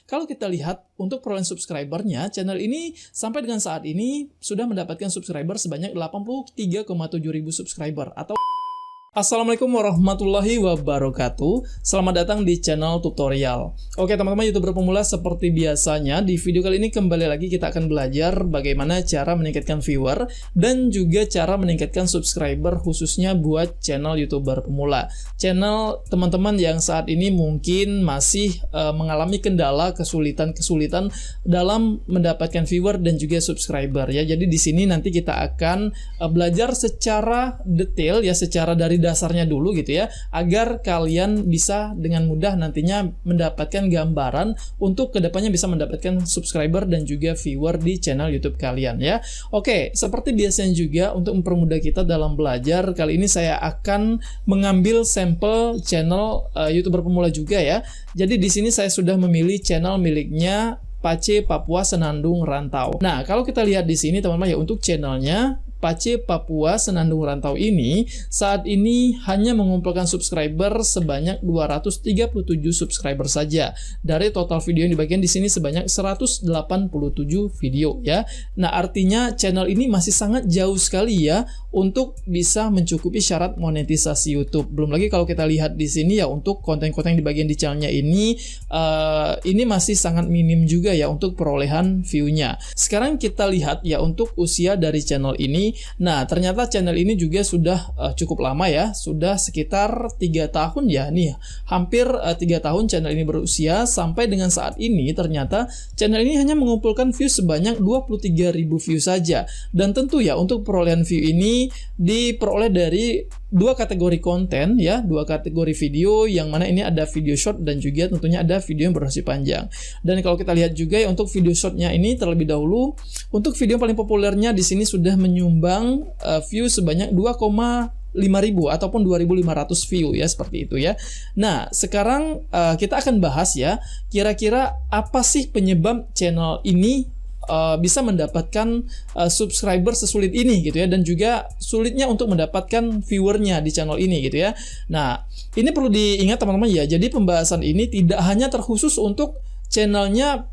kalau kita lihat untuk perolehan subscribernya, channel ini sampai dengan saat ini sudah mendapatkan subscriber sebanyak 83,7 ribu subscriber atau Assalamualaikum warahmatullahi wabarakatuh. Selamat datang di channel tutorial. Oke teman-teman YouTuber pemula, seperti biasanya di video kali ini kembali lagi kita akan belajar bagaimana cara meningkatkan viewer dan juga cara meningkatkan subscriber khususnya buat channel YouTuber pemula. Channel teman-teman yang saat ini mungkin masih mengalami kendala, kesulitan dalam mendapatkan viewer dan juga subscriber ya. Jadi di sini nanti kita akan belajar secara detail ya, secara dari dasarnya dulu gitu ya, agar kalian bisa dengan mudah nantinya mendapatkan gambaran untuk kedepannya bisa mendapatkan subscriber dan juga viewer di channel YouTube kalian ya. Oke, seperti biasanya juga untuk mempermudah kita dalam belajar, kali ini saya akan mengambil sampel channel YouTuber pemula juga ya. Jadi di sini saya sudah memilih channel miliknya Pace Papua Senandung Rantau. Nah, kalau kita lihat di sini teman-teman ya, untuk channelnya Pace Papua Senandung Rantau ini saat ini hanya mengumpulkan subscriber sebanyak 237 subscriber saja dari total video yang dibagikan di sini sebanyak 187 video ya. Nah, artinya channel ini masih sangat jauh sekali ya untuk bisa mencukupi syarat monetisasi YouTube. Belum lagi kalau kita lihat di sini ya, untuk konten-konten yang dibagikan di channelnya ini masih sangat minim juga ya untuk perolehan view-nya. Sekarang kita lihat ya untuk usia dari channel ini. Nah, ternyata channel ini juga sudah cukup lama ya, sudah sekitar 3 tahun ya nih, hampir 3 tahun channel ini berusia. Sampai dengan saat ini ternyata channel ini hanya mengumpulkan view sebanyak 23.000 view saja. Dan tentu ya untuk perolehan view ini diperoleh dari dua kategori konten ya, dua kategori video, yang mana ini ada video short dan juga tentunya ada video yang berdurasi panjang. Dan kalau kita lihat juga ya untuk video shortnya ini terlebih dahulu, untuk video yang paling populernya di sini sudah menyumbang view sebanyak 2,5 ribu ataupun 2.500 view ya, seperti itu ya. Nah, sekarang kita akan bahas ya, kira-kira apa sih penyebab channel ini bisa mendapatkan subscriber sesulit ini gitu ya, dan juga sulitnya untuk mendapatkan viewernya di channel ini gitu ya. Nah, ini perlu diingat teman-teman ya, jadi pembahasan ini tidak hanya terkhusus untuk channelnya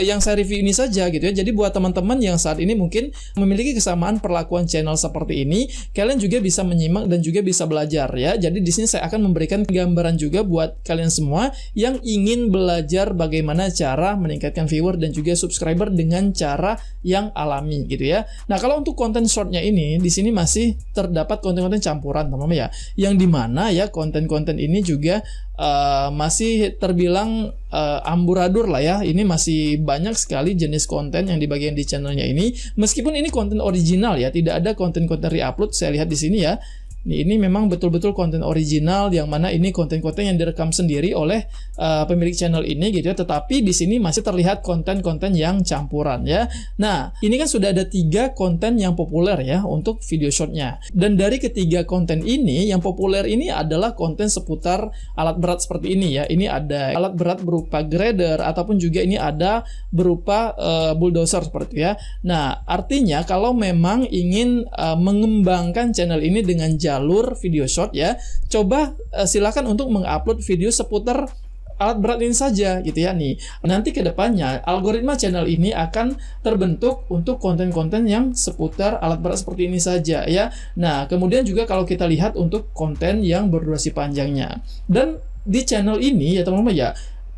yang saya review ini saja gitu ya. Jadi buat teman-teman yang saat ini mungkin memiliki kesamaan perlakuan channel seperti ini, kalian juga bisa menyimak dan juga bisa belajar ya. Jadi di sini saya akan memberikan gambaran juga buat kalian semua yang ingin belajar bagaimana cara meningkatkan viewer dan juga subscriber dengan cara yang alami gitu ya. Nah, kalau untuk konten shortnya ini di sini masih terdapat konten-konten campuran teman-teman ya, yang dimana ya konten-konten ini juga masih terbilang amburadul lah ya. Ini masih banyak sekali jenis konten yang dibagikan di channelnya ini, meskipun ini konten original ya, tidak ada konten-konten re-upload. Saya lihat di sini ya, ini memang betul-betul konten original, yang mana ini konten-konten yang direkam sendiri oleh pemilik channel ini gitu ya. Tetapi di sini masih terlihat konten-konten yang campuran ya. Nah, ini kan sudah ada 3 konten yang populer ya untuk video shortnya. Dan dari ketiga konten ini, yang populer ini adalah konten seputar alat berat seperti ini ya. Ini ada alat berat berupa grader, ataupun juga ini ada berupa bulldozer seperti itu ya. Nah, artinya kalau memang ingin mengembangkan channel ini dengan jalur video short ya, coba silakan untuk mengupload video seputar alat berat ini saja gitu ya nih. Nanti kedepannya algoritma channel ini akan terbentuk untuk konten-konten yang seputar alat berat seperti ini saja ya. Nah, kemudian juga kalau kita lihat untuk konten yang berdurasi panjangnya, dan di channel ini ya teman-teman ya,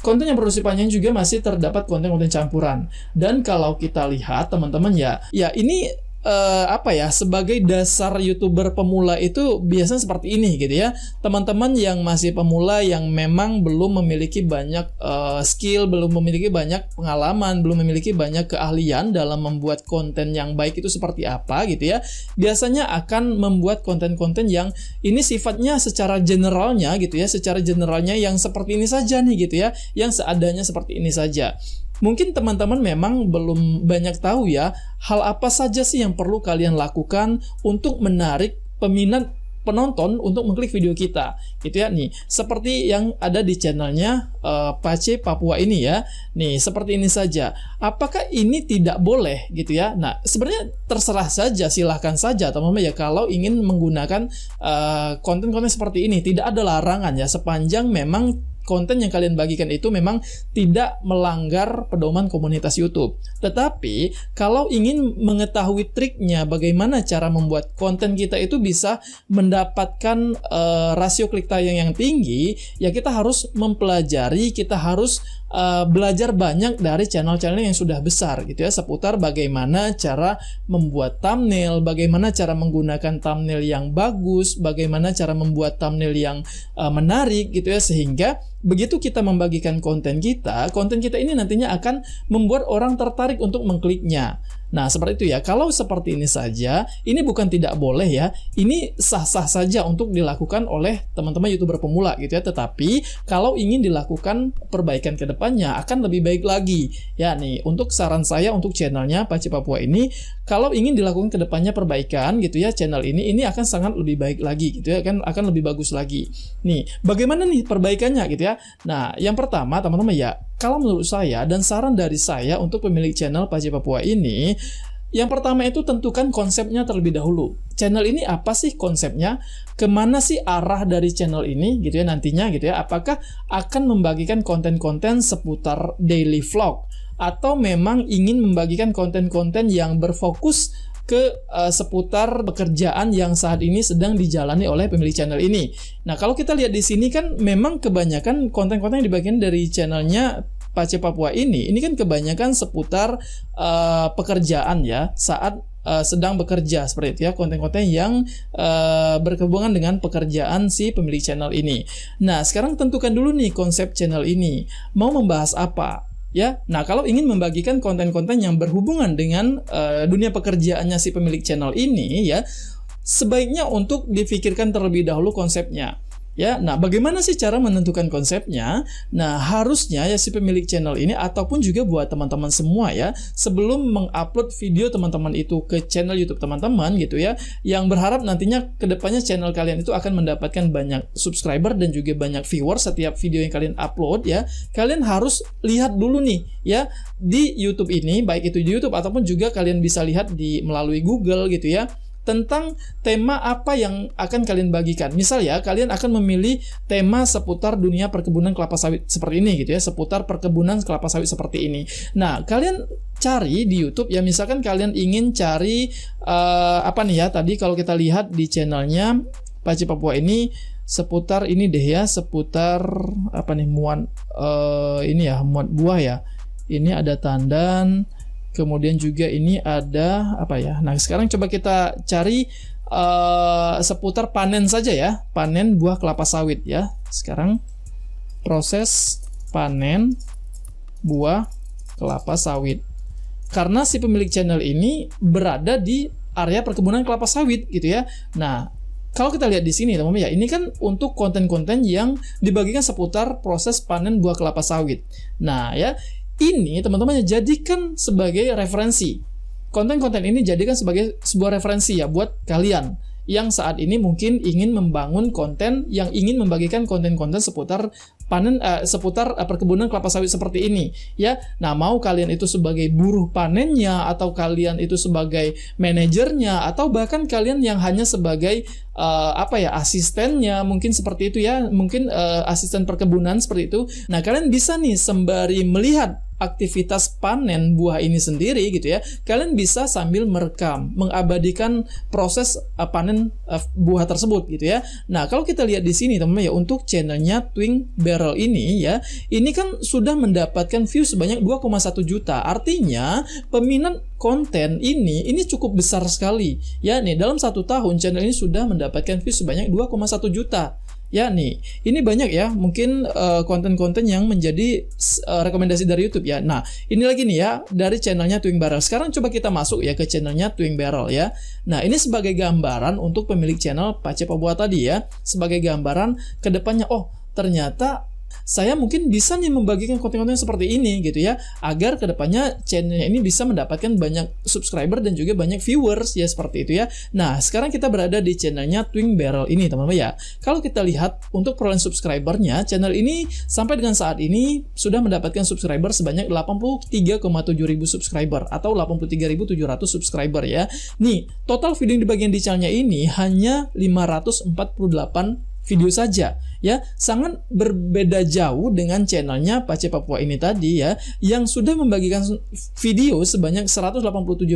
konten yang berdurasi panjang juga masih terdapat konten-konten campuran. Dan kalau kita lihat teman-teman ya, ini sebagai dasar YouTuber pemula itu biasanya seperti ini gitu ya. Teman-teman yang masih pemula, yang memang belum memiliki banyak skill, belum memiliki banyak pengalaman, belum memiliki banyak keahlian dalam membuat konten yang baik itu seperti apa gitu ya, biasanya akan membuat konten-konten yang ini sifatnya secara generalnya gitu ya, secara generalnya yang seperti ini saja nih gitu ya, yang seadanya seperti ini saja. Mungkin teman-teman memang belum banyak tahu ya, hal apa saja sih yang perlu kalian lakukan untuk menarik peminat penonton untuk mengklik video kita gitu ya. Nih seperti yang ada di channelnya Pace Papua ini ya, nih seperti ini saja. Apakah ini tidak boleh gitu ya? Nah sebenarnya terserah saja, silahkan saja teman-teman ya, kalau ingin menggunakan konten-konten seperti ini tidak ada larangan ya, sepanjang memang konten yang kalian bagikan itu memang tidak melanggar pedoman komunitas YouTube. Tetapi kalau ingin mengetahui triknya bagaimana cara membuat konten kita itu bisa mendapatkan rasio klik tayang yang tinggi, ya kita harus mempelajari, kita harus belajar banyak dari channel-channel yang sudah besar gitu ya, seputar bagaimana cara membuat thumbnail, bagaimana cara menggunakan thumbnail yang bagus, bagaimana cara membuat thumbnail yang menarik gitu ya, sehingga begitu kita membagikan konten kita ini nantinya akan membuat orang tertarik untuk mengkliknya. Nah, seperti itu ya. Kalau seperti ini saja, ini bukan tidak boleh ya. Ini sah-sah saja untuk dilakukan oleh teman-teman YouTuber pemula gitu ya. Tetapi kalau ingin dilakukan perbaikan ke depannya akan lebih baik lagi. Ya nih, untuk saran saya untuk channelnya Pace Papua ini, kalau ingin dilakukan ke depannya perbaikan gitu ya, channel ini akan sangat lebih baik lagi gitu ya, akan lebih bagus lagi. Nih, bagaimana nih perbaikannya gitu ya. Nah, yang pertama teman-teman ya, kalau menurut saya dan saran dari saya untuk pemilik channel Pace Papua ini, yang pertama itu tentukan konsepnya terlebih dahulu. Channel ini apa sih konsepnya? Kemana sih arah dari channel ini gitu ya nantinya gitu ya? Apakah akan membagikan konten-konten seputar daily vlog? Atau memang ingin membagikan konten-konten yang berfokus ke seputar pekerjaan yang saat ini sedang dijalani oleh pemilik channel ini. Nah, kalau kita lihat di sini kan memang kebanyakan konten-konten yang dibagikan dari channelnya Pace Papua ini kan kebanyakan seputar pekerjaan ya, saat sedang bekerja seperti itu ya, konten-konten yang berhubungan dengan pekerjaan si pemilik channel ini. Nah, sekarang tentukan dulu nih konsep channel ini, mau membahas apa? Ya, nah kalau ingin membagikan konten-konten yang berhubungan dengan dunia pekerjaannya si pemilik channel ini ya, sebaiknya untuk difikirkan terlebih dahulu konsepnya. Ya, nah bagaimana sih cara menentukan konsepnya? Nah, harusnya ya si pemilik channel ini ataupun juga buat teman-teman semua ya, sebelum mengupload video teman-teman itu ke channel YouTube teman-teman gitu ya, yang berharap nantinya kedepannya channel kalian itu akan mendapatkan banyak subscriber dan juga banyak viewers setiap video yang kalian upload ya, kalian harus lihat dulu nih ya di YouTube ini, baik itu di YouTube ataupun juga kalian bisa lihat di melalui Google gitu ya, tentang tema apa yang akan kalian bagikan. Misal ya, kalian akan memilih tema seputar dunia perkebunan kelapa sawit seperti ini gitu ya, seputar perkebunan kelapa sawit seperti ini. Nah, kalian cari di YouTube ya, misalkan kalian ingin cari apa nih ya, tadi kalau kita lihat di channelnya Pace Papua ini seputar ini deh ya, seputar apa nih, muat ini ya, muat buah ya. Ini ada tandan. Kemudian juga ini ada apa ya? Nah, sekarang coba kita cari seputar panen saja ya, panen buah kelapa sawit ya. Sekarang proses panen buah kelapa sawit. Karena si pemilik channel ini berada di area perkebunan kelapa sawit gitu ya. Nah, kalau kita lihat di sini teman-teman ya, ini kan untuk konten-konten yang dibagikan seputar proses panen buah kelapa sawit. Nah, ya ini teman-teman jadikan sebagai referensi. Konten-konten ini jadikan sebagai sebuah referensi ya buat kalian yang saat ini mungkin ingin membangun konten, yang ingin membagikan konten-konten seputar panen, seputar perkebunan kelapa sawit seperti ini ya. Nah, mau kalian itu sebagai buruh panennya, atau kalian itu sebagai manajernya, atau bahkan kalian yang hanya sebagai apa ya, asistennya, mungkin seperti itu ya, mungkin asisten perkebunan seperti itu. Nah, kalian bisa nih sembari melihat aktivitas panen buah ini sendiri gitu ya, kalian bisa sambil merekam, mengabadikan proses panen buah tersebut gitu ya. Nah, kalau kita lihat di sini teman-teman ya, untuk channelnya Twin Barrel ini ya, ini kan sudah mendapatkan view sebanyak 2,1 juta. Artinya peminat konten ini cukup besar sekali ya. Nih, dalam 1 tahun channel ini sudah mendapatkan view sebanyak 2,1 juta. Ya nih, ini banyak ya mungkin konten-konten yang menjadi rekomendasi dari YouTube ya. Nah, ini lagi nih ya dari channelnya Twin Barrel. Sekarang coba kita masuk ya ke channelnya Twin Barrel ya. Nah, ini sebagai gambaran untuk pemilik channel Pace Papua tadi ya, sebagai gambaran ke depannya, oh ternyata saya mungkin bisa nih membagikan konten-konten seperti ini gitu ya, agar kedepannya channelnya ini bisa mendapatkan banyak subscriber dan juga banyak viewers ya, seperti itu ya. Nah, sekarang kita berada di channelnya Twin Barrel ini teman-teman ya. Kalau kita lihat untuk perolehan subscribernya, channel ini sampai dengan saat ini sudah mendapatkan subscriber sebanyak 83,7 ribu subscriber atau 83.700 subscriber ya. Nih, total video yang dibagikan di channelnya ini hanya 548 video saja ya. Sangat berbeda jauh dengan channelnya PC Papua ini tadi ya, yang sudah membagikan video sebanyak 187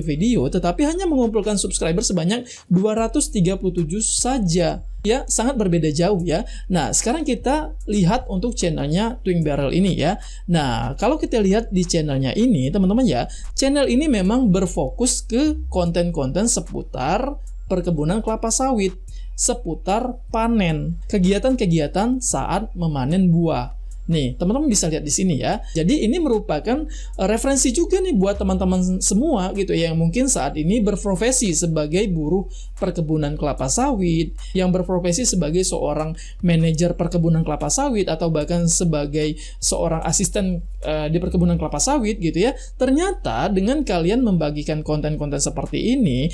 video tetapi hanya mengumpulkan subscriber sebanyak 237 saja. Ya, sangat berbeda jauh ya. Nah, sekarang kita lihat untuk channelnya Twin Barrel ini ya. Nah, kalau kita lihat di channelnya ini, teman-teman ya, channel ini memang berfokus ke konten-konten seputar perkebunan kelapa sawit, seputar panen, kegiatan-kegiatan saat memanen buah. Nih, teman-teman bisa lihat di sini ya. Jadi ini merupakan referensi juga nih buat teman-teman semua gitu ya, yang mungkin saat ini berprofesi sebagai buruh perkebunan kelapa sawit, yang berprofesi sebagai seorang manajer perkebunan kelapa sawit atau bahkan sebagai seorang asisten di perkebunan kelapa sawit gitu ya. Ternyata dengan kalian membagikan konten-konten seperti ini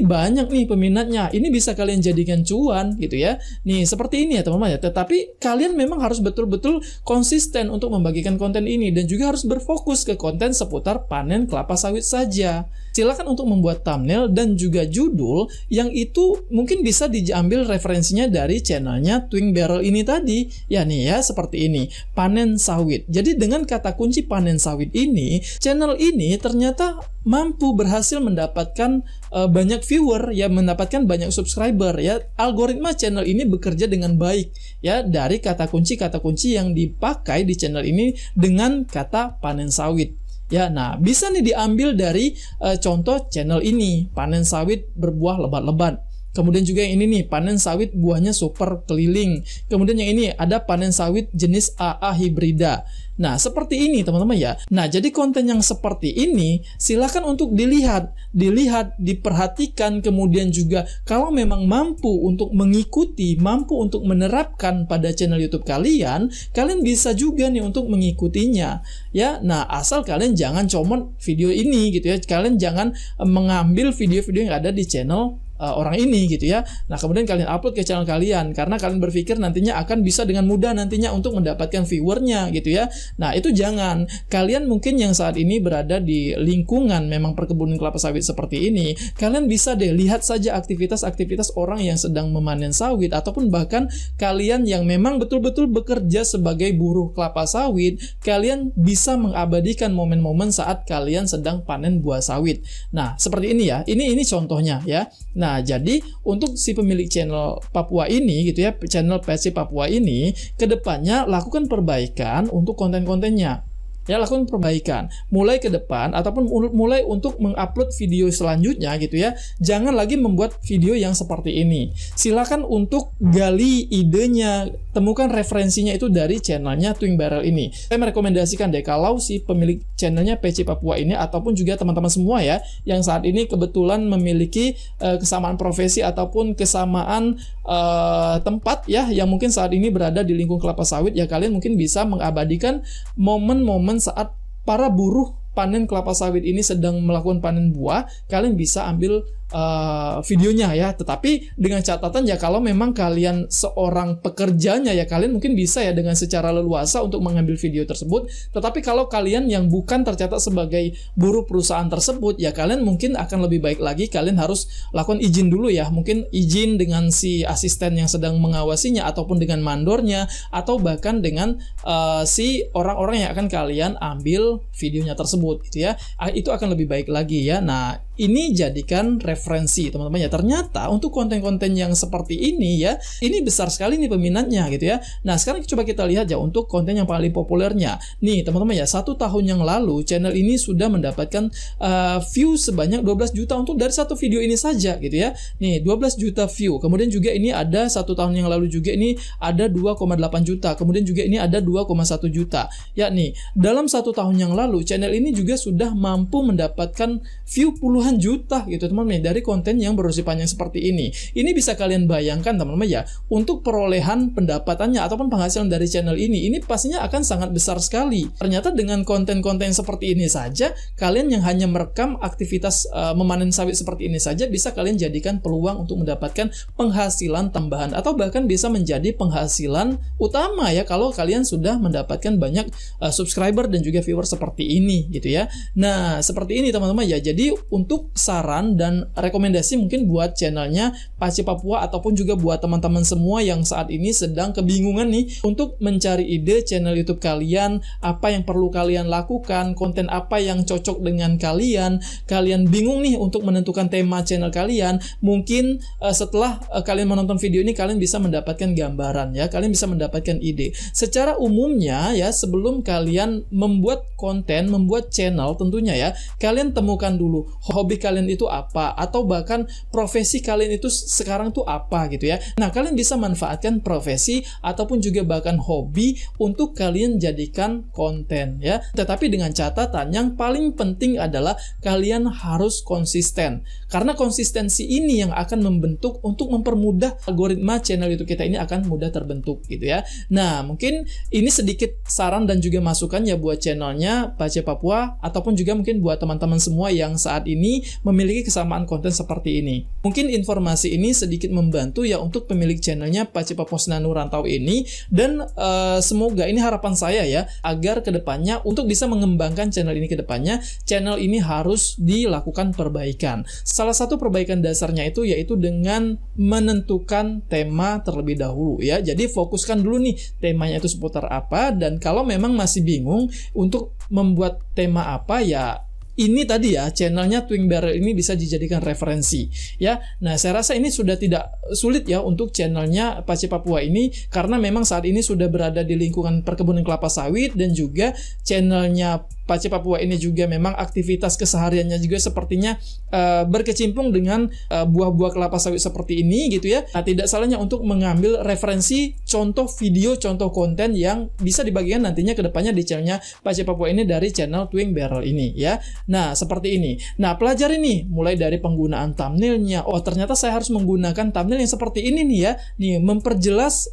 banyak nih peminatnya. Ini bisa kalian jadikan cuan gitu ya. Nih, seperti ini ya teman-teman ya. Tetapi kalian memang harus betul-betul konsisten untuk membagikan konten ini dan juga harus berfokus ke konten seputar panen kelapa sawit saja. Silakan untuk membuat thumbnail dan juga judul yang itu mungkin bisa diambil referensinya dari channelnya Twin Barrel ini tadi. Ya nih ya, seperti ini, panen sawit. Jadi dengan kata kunci panen sawit ini, channel ini ternyata mampu berhasil mendapatkan banyak viewer, ya mendapatkan banyak subscriber ya. Algoritma channel ini bekerja dengan baik ya dari kata kunci yang dipakai di channel ini dengan kata panen sawit. Ya, nah bisa nih diambil dari contoh channel ini, panen sawit berbuah lebat-lebat. Kemudian juga yang ini nih, panen sawit buahnya super keliling. Kemudian yang ini ada panen sawit jenis AA hibrida. Nah, seperti ini teman-teman ya. Nah, jadi konten yang seperti ini silakan untuk dilihat, diperhatikan, kemudian juga kalau memang mampu untuk mengikuti, mampu untuk menerapkan pada channel YouTube kalian bisa juga nih untuk mengikutinya. Ya, nah asal kalian jangan comot video ini gitu ya. Kalian jangan mengambil video-video yang ada di channel orang ini gitu ya. Nah, kemudian kalian upload ke channel kalian karena kalian berpikir nantinya akan bisa dengan mudah nantinya untuk mendapatkan viewernya gitu ya. Nah, itu jangan. Kalian mungkin yang saat ini berada di lingkungan memang perkebunan kelapa sawit seperti ini, kalian bisa deh lihat saja aktivitas-aktivitas orang yang sedang memanen sawit, ataupun bahkan kalian yang memang betul-betul bekerja sebagai buruh kelapa sawit, kalian bisa mengabadikan momen-momen saat kalian sedang panen buah sawit. Nah, seperti ini ya. Ini contohnya ya. Nah, jadi untuk si pemilik channel Papua ini gitu ya, channel PC Papua ini, kedepannya lakukan perbaikan untuk konten-kontennya. Ya, lakukan perbaikan mulai ke depan ataupun mulai untuk mengupload video selanjutnya gitu ya. Jangan lagi membuat video yang seperti ini. Silakan untuk gali idenya, temukan referensinya itu dari channelnya Twin Barrel ini. Saya merekomendasikan deh kalau si pemilik channelnya PC Papua ini ataupun juga teman-teman semua ya yang saat ini kebetulan memiliki kesamaan profesi ataupun kesamaan tempat ya, yang mungkin saat ini berada di lingkung kelapa sawit ya, kalian mungkin bisa mengabadikan momen-momen saat para buruh panen kelapa sawit ini sedang melakukan panen buah. Kalian bisa ambil videonya ya, tetapi dengan catatan ya kalau memang kalian seorang pekerjanya ya kalian mungkin bisa ya dengan secara leluasa untuk mengambil video tersebut. Tetapi kalau kalian yang bukan tercatat sebagai buruh perusahaan tersebut ya, kalian mungkin akan lebih baik lagi kalian harus lakukan izin dulu ya, mungkin izin dengan si asisten yang sedang mengawasinya ataupun dengan mandornya atau bahkan dengan si orang-orang yang akan kalian ambil videonya tersebut gitu ya. Itu akan lebih baik lagi ya. Nah, ini jadikan referensi teman-teman ya. Ternyata untuk konten-konten yang seperti ini ya, ini besar sekali nih peminatnya gitu ya. Nah, sekarang coba kita lihat ya untuk konten yang paling populernya. Nih teman-teman ya, 1 tahun yang lalu channel ini sudah mendapatkan view sebanyak 12 juta untuk dari satu video ini saja gitu ya. Nih 12 juta view. Kemudian juga ini ada 1 tahun yang lalu juga ini ada 2,8 juta. Kemudian juga ini ada 2,1 juta. Ya nih, dalam 1 tahun yang lalu channel ini juga sudah mampu mendapatkan view puluhan juta gitu teman-teman dari konten yang berusia panjang seperti ini. Ini bisa kalian bayangkan teman-teman ya, untuk perolehan pendapatannya ataupun penghasilan dari channel ini pastinya akan sangat besar sekali. Ternyata dengan konten-konten seperti ini saja, kalian yang hanya merekam aktivitas memanen sawit seperti ini saja bisa kalian jadikan peluang untuk mendapatkan penghasilan tambahan atau bahkan bisa menjadi penghasilan utama ya kalau kalian sudah mendapatkan banyak subscriber dan juga viewer seperti ini gitu ya. Nah, seperti ini teman-teman ya. Jadi untuk bentuk saran dan rekomendasi mungkin buat channelnya Pace Papua, ataupun juga buat teman-teman semua yang saat ini sedang kebingungan nih untuk mencari ide channel YouTube kalian, apa yang perlu kalian lakukan, konten apa yang cocok dengan kalian bingung nih untuk menentukan tema channel kalian. Mungkin setelah kalian menonton video ini, kalian bisa mendapatkan gambaran ya, kalian bisa mendapatkan ide. Secara umumnya ya, sebelum kalian membuat konten, membuat channel, tentunya ya, kalian temukan dulu hobi kalian itu apa, atau bahkan profesi kalian itu sekarang tuh apa gitu ya. Nah, kalian bisa manfaatkan profesi ataupun juga bahkan hobi untuk kalian jadikan konten ya. Tetapi dengan catatan yang paling penting adalah kalian harus konsisten. Karena konsistensi ini yang akan membentuk untuk mempermudah algoritma channel YouTube kita ini akan mudah terbentuk gitu ya. Nah, mungkin ini sedikit saran dan juga masukan ya buat channelnya Pace Papua, ataupun juga mungkin buat teman-teman semua yang saat ini memiliki kesamaan konten seperti ini. Mungkin informasi ini sedikit membantu ya untuk pemilik channelnya Pace Papua Senanu Rantau ini, dan semoga ini harapan saya ya, agar kedepannya untuk bisa mengembangkan channel ini kedepannya, channel ini harus dilakukan perbaikan. Salah satu perbaikan dasarnya itu yaitu dengan menentukan tema terlebih dahulu ya. Jadi fokuskan dulu nih temanya itu seputar apa, dan kalau memang masih bingung untuk membuat tema apa ya, ini tadi ya, channelnya Twing Barrel ini bisa dijadikan referensi ya. Nah, saya rasa ini sudah tidak sulit ya untuk channelnya Pace Papua ini, karena memang saat ini sudah berada di lingkungan perkebunan kelapa sawit, dan juga channelnya Pace Papua ini juga memang aktivitas kesehariannya juga sepertinya berkecimpung dengan buah-buah kelapa sawit seperti ini gitu ya. Nah, tidak salahnya untuk mengambil referensi contoh video, contoh konten yang bisa dibagikan nantinya kedepannya di channelnya Pace Papua ini dari channel Twing Barrel ini ya. Nah, seperti ini. Nah, pelajari nih mulai dari penggunaan thumbnailnya. Oh, ternyata saya harus menggunakan thumbnail yang seperti ini nih ya. Nih, memperjelas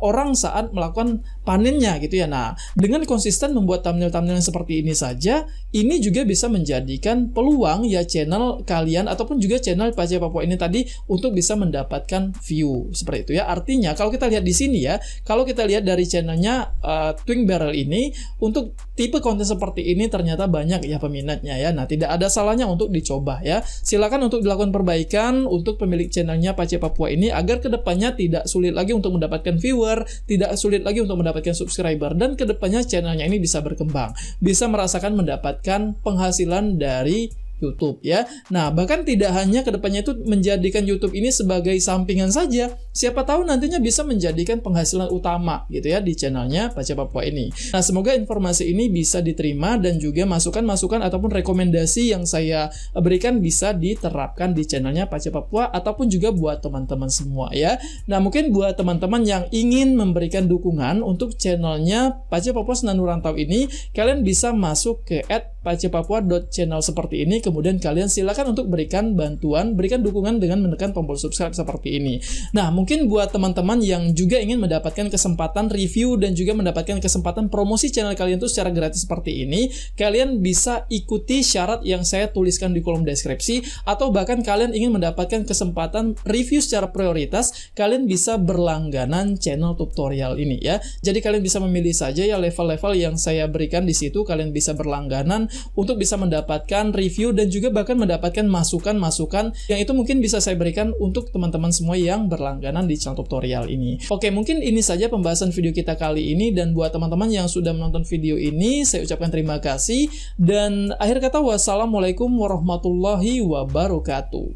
orang saat melakukan panennya gitu ya. Nah, dengan konsisten membuat thumbnail-thumbnail yang seperti ini saja, ini juga bisa menjadikan peluang ya channel kalian ataupun juga channel Pace Papua ini tadi untuk bisa mendapatkan view seperti itu ya. Artinya kalau kita lihat di sini ya, kalau kita lihat dari channelnya Twing Barrel ini, untuk tipe konten seperti ini ternyata banyak ya peminatnya ya. Nah, tidak ada salahnya untuk dicoba ya. Silakan untuk dilakukan perbaikan untuk pemilik channelnya Pace Papua ini, agar kedepannya tidak sulit lagi untuk mendapatkan viewer, tidak sulit lagi untuk mendapatkan subscriber, dan kedepannya channelnya ini bisa berkembang, bisa merasakan mendapatkan penghasilan dari YouTube ya. Nah, bahkan tidak hanya kedepannya itu menjadikan YouTube ini sebagai sampingan saja, siapa tahu nantinya bisa menjadikan penghasilan utama gitu ya di channelnya Pace Papua ini. Nah, semoga informasi ini bisa diterima, dan juga masukan-masukan ataupun rekomendasi yang saya berikan bisa diterapkan di channelnya Pace Papua, ataupun juga buat teman-teman semua ya. Nah, mungkin buat teman-teman yang ingin memberikan dukungan untuk channelnya Pace Papua Senanu Rantau ini, kalian bisa masuk ke @pacepapua.channel seperti ini. Kemudian kalian silakan untuk berikan bantuan, berikan dukungan dengan menekan tombol subscribe seperti ini. Nah, mungkin buat teman-teman yang juga ingin mendapatkan kesempatan review dan juga mendapatkan kesempatan promosi channel kalian itu secara gratis seperti ini, kalian bisa ikuti syarat yang saya tuliskan di kolom deskripsi, atau bahkan kalian ingin mendapatkan kesempatan review secara prioritas, kalian bisa berlangganan channel tutorial ini ya. Jadi kalian bisa memilih saja ya level-level yang saya berikan di situ, kalian bisa berlangganan untuk bisa mendapatkan review dan juga bahkan mendapatkan masukan-masukan yang itu mungkin bisa saya berikan untuk teman-teman semua yang berlangganan di channel tutorial ini. Oke, mungkin ini saja pembahasan video kita kali ini, dan buat teman-teman yang sudah menonton video ini, saya ucapkan terima kasih, dan akhir kata wassalamualaikum warahmatullahi wabarakatuh.